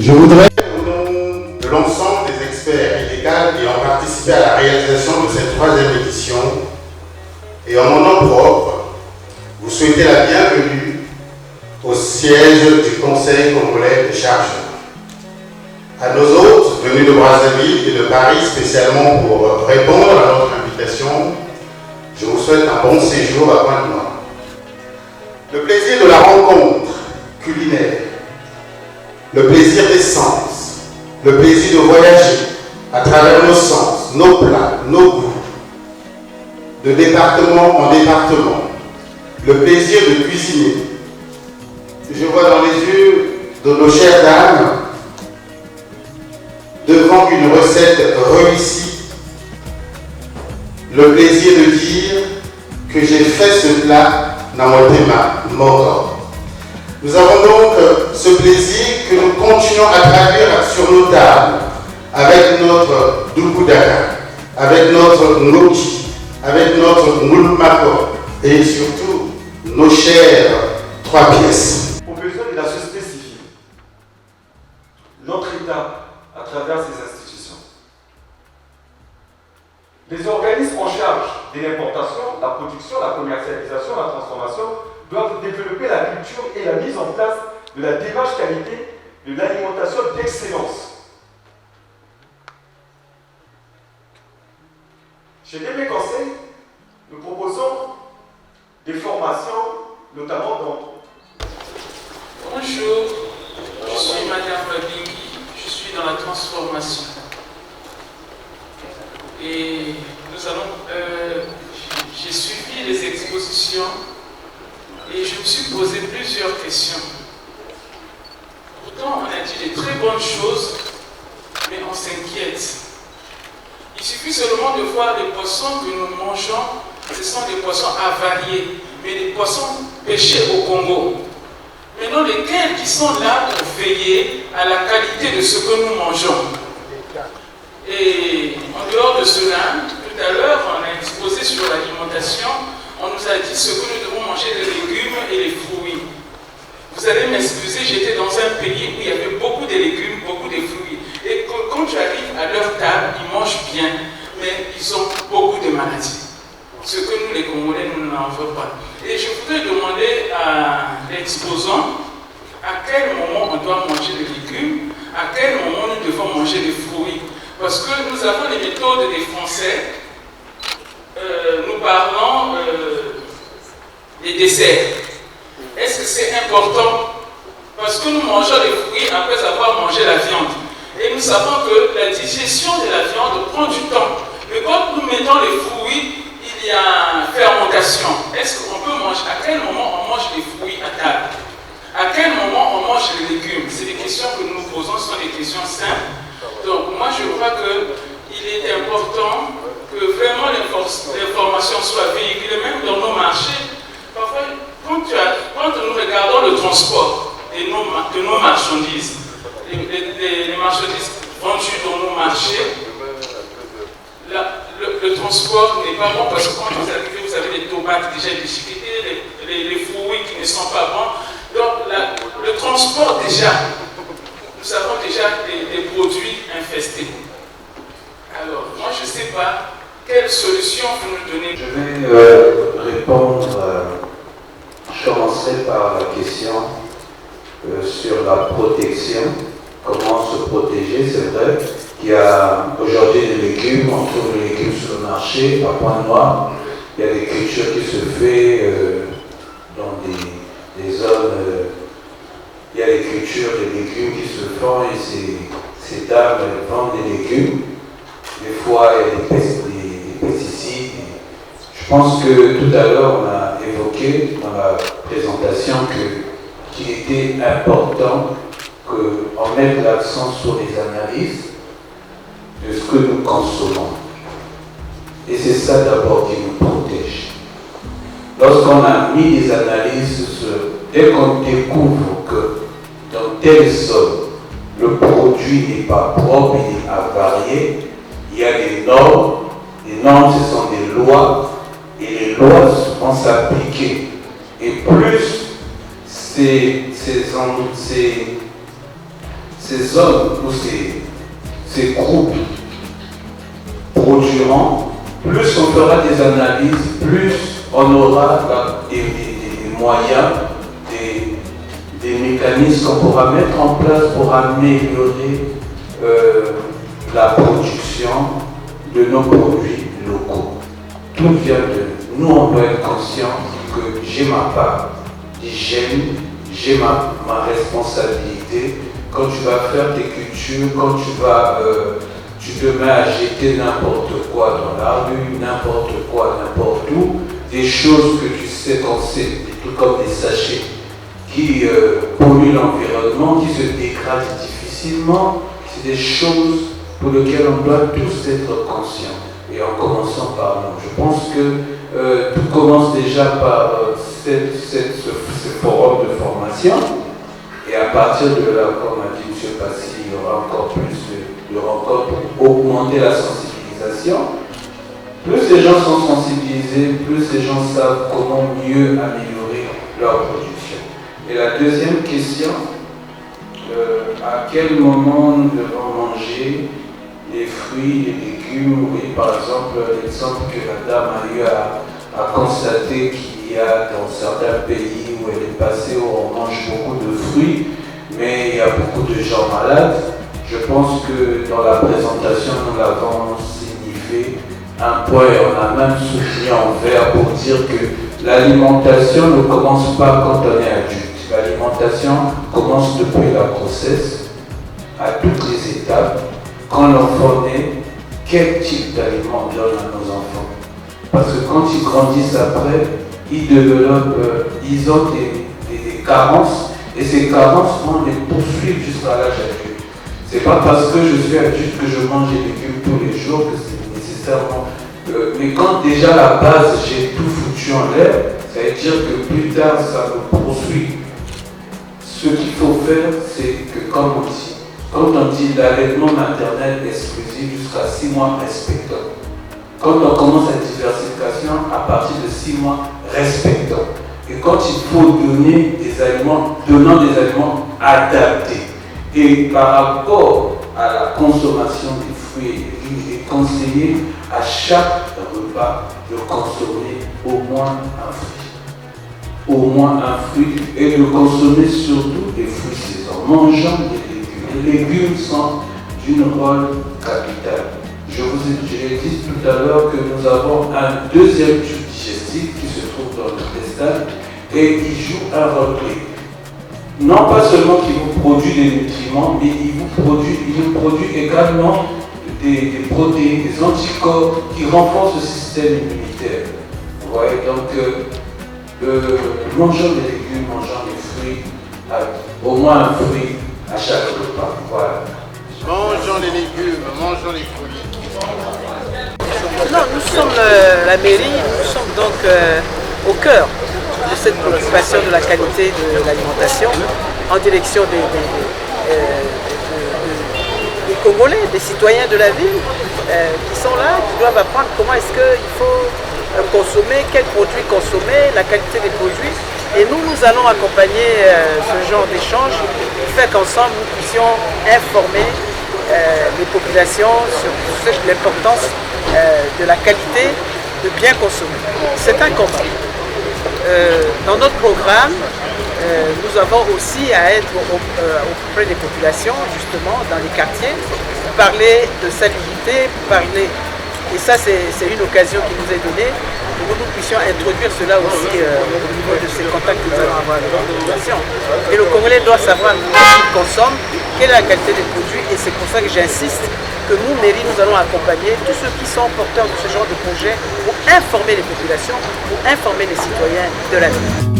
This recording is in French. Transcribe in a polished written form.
Je voudrais, au nom de l'ensemble des experts illégaux qui ont participé à la réalisation de cette 3e édition, et en mon nom propre, vous souhaiter la bienvenue au siège du Conseil congolais de chargeurs. À nos hôtes venus de Brazzaville et de Paris spécialement pour répondre à notre invitation, je vous souhaite un bon séjour à Pointe-Noire. Le plaisir de la rencontre culinaire, le plaisir des sens, le plaisir de voyager à travers nos sens, nos plats, nos goûts, de département en département, le plaisir de cuisiner. Je vois dans les yeux de nos chères dames, devant une recette réussie, le plaisir de dire que j'ai fait ce plat dans mon thème mort. Nous avons donc ce plaisir que nous continuons à traduire sur nos tables avec notre Dulkudaka, avec notre Ngoki, avec notre Ngulmako et surtout nos chères 3 pièces. Au besoin de la se spécifier, notre État à travers ses institutions. Les organismes en charge de l'importation, la production, la commercialisation, la transformation doivent développer la culture et la mise en place de la démarche qualité de l'alimentation d'excellence. Chez DB Conseil, nous proposons des formations, notamment dans... Bonjour, je suis Madame Babingui, je suis dans la transformation. Et nous allons... j'ai suivi les expositions et je me suis posé plusieurs questions. Pourtant, on a dit des très bonnes choses, mais on s'inquiète. Il suffit seulement de voir les poissons que nous mangeons, ce sont des poissons avariés, mais des poissons pêchés au Congo. Maintenant, lesquels qui sont là pour veiller à la qualité de ce que nous mangeons. Et en dehors de cela, tout à l'heure, on a exposé sur l'alimentation, on nous a dit ce que nous devons manger, les légumes et les fruits. Vous allez m'excuser, j'étais dans un pays où il y avait beaucoup de légumes, beaucoup de fruits. Et quand j'arrive à leur table, ils mangent bien, mais ils ont beaucoup de maladies. Ce que nous, les Congolais, nous n'en voulons pas. Et je voudrais demander à l'exposant à quel moment on doit manger les légumes, à quel moment nous devons manger les fruits. Parce que nous avons les méthodes des Français, nous parlons des desserts. Est-ce que c'est important? Parce que nous mangeons les fruits après avoir mangé la viande. Et nous savons que la digestion de la viande prend du temps. Mais quand nous mettons les fruits, il y a fermentation. Est-ce qu'on peut manger? À quel moment on mange les fruits à table? À quel moment on mange les légumes? C'est des questions que nous nous posons, ce sont des questions simples. Donc moi je crois qu'il est important que vraiment l'information soit véhiculée, même dans nos marchés. Parfois, quand nous regardons le transport de nos marchandises, les marchandises vendues dans nos marchés, le transport n'est pas bon parce que quand vous arrivez, vous avez des tomates déjà déchiquetées, les fruits qui ne sont pas bons. Donc le transport déjà, nous avons déjà des produits infestés. Alors, moi je ne sais pas quelle solution vous nous donnez. Je vais répondre, je commencerai par la question sur la protection. Comment se protéger? C'est vrai qu'il y a aujourd'hui des légumes, on trouve les légumes sur le marché, à Pointe-Noire. Il y a des cultures qui se font dans des zones. Il y a des cultures, des légumes qui se font et ces dames vendent des légumes. Des fois, il y a des pesticides. Je pense que tout à l'heure, on a évoqué dans la présentation qu'il était important qu'on mette l'accent sur les analyses de ce que nous consommons. Et c'est ça d'abord qui nous protège. Lorsqu'on a mis des analyses, dès qu'on découvre que dans telle zone, le produit n'est pas propre, il est avarié, il y a des normes. Les normes, ce sont des lois, et les lois vont s'appliquer. Et plus ces ces hommes ou ces groupes produiront, plus on fera des analyses, plus on aura des moyens, des mécanismes qu'on pourra mettre en place pour améliorer la production de nos produits locaux. Tout vient de nous. On doit être conscient que j'ai ma part d'hygiène, j'ai ma responsabilité. Quand tu vas faire tes cultures, quand tu te mets à jeter n'importe quoi dans la rue, n'importe quoi, n'importe où, des choses que tu sais qu'on sait, tout comme des sachets qui polluent l'environnement, qui se dégradent difficilement, c'est des choses pour lesquelles on doit tous être conscients. Et en commençant par nous. Je pense que tout commence déjà par ce forum de formation. Et à partir de là, comme a dit M. Passy, il y aura encore plus de rencontres pour augmenter la sensibilisation. Plus les gens sont sensibilisés, plus les gens savent comment mieux améliorer leur production. Et la deuxième question, à quel moment nous devons manger les fruits, les légumes? Oui, par exemple, l'exemple que la dame a eu à constater qu'il y a dans certains pays où elle est passée, où on mange beaucoup de fruits, mais il y a beaucoup de gens malades. Je pense que dans la présentation, nous l'avons signifié un point, et on a même souligné en vert pour dire que l'alimentation ne commence pas quand on est adulte. L'alimentation commence depuis la grossesse, à toutes les étapes. Quand l'enfant naît, quel type d'aliment on donne à nos enfants? Parce que quand ils grandissent après, ils développent, ils ont des carences, et ces carences vont les poursuivre jusqu'à l'âge adulte. C'est pas parce que je suis adulte que je mange des légumes tous les jours que c'est nécessairement. Mais quand déjà à la base j'ai tout foutu en l'air, ça veut dire que plus tard ça me poursuit. Ce qu'il faut faire, c'est que comme on dit, quand on dit l'allaitement maternel exclusif jusqu'à 6 mois respectant, quand on commence la diversification à partir de 6 mois respectant, et quand il faut donner des aliments, donnant des aliments adaptés, et par rapport à la consommation des fruits et légumes, il est conseillé à chaque repas de consommer au moins un fruit. Au moins un fruit, et de consommer surtout des fruits saisons, mangeant des légumes. Les légumes sont d'un rôle capital. Je l'ai dit tout à l'heure que nous avons un deuxième tube digestif qui se trouve dans l'intestin et il joue un rôle clé. Non pas seulement qu'il vous produit des nutriments, mais il vous produit également des protéines, des anticorps qui renforcent le système immunitaire. Vous voyez, donc mangeons des légumes, mangeons des fruits, au moins un fruit à chaque repas. Voilà. Mangeons les légumes, mangeons les fruits. Non, nous sommes la mairie, nous sommes donc au cœur de cette préoccupation de la qualité de l'alimentation en direction des Congolais, des citoyens de la ville qui sont là, qui doivent apprendre comment est-ce qu'il faut consommer, quels produits consommer, la qualité des produits. Et nous allons accompagner ce genre d'échange pour faire qu'ensemble nous puissions informer les populations sur l'importance de la qualité de bien consommer. C'est un combat. Dans notre programme, nous avons aussi à être auprès des populations, justement, dans les quartiers, pour parler de salubrité, pour parler. Et ça, c'est une occasion qui nous est donnée pour que nous puissions introduire cela aussi au niveau de ces contacts que nous allons avoir avec la population. Et le Congolais doit savoir ce qu'il consomme, quelle est la qualité des produits, et c'est pour ça que j'insiste que nous, mairie, nous allons accompagner tous ceux qui sont porteurs de ce genre de projet pour informer les populations, pour informer les citoyens de la ville.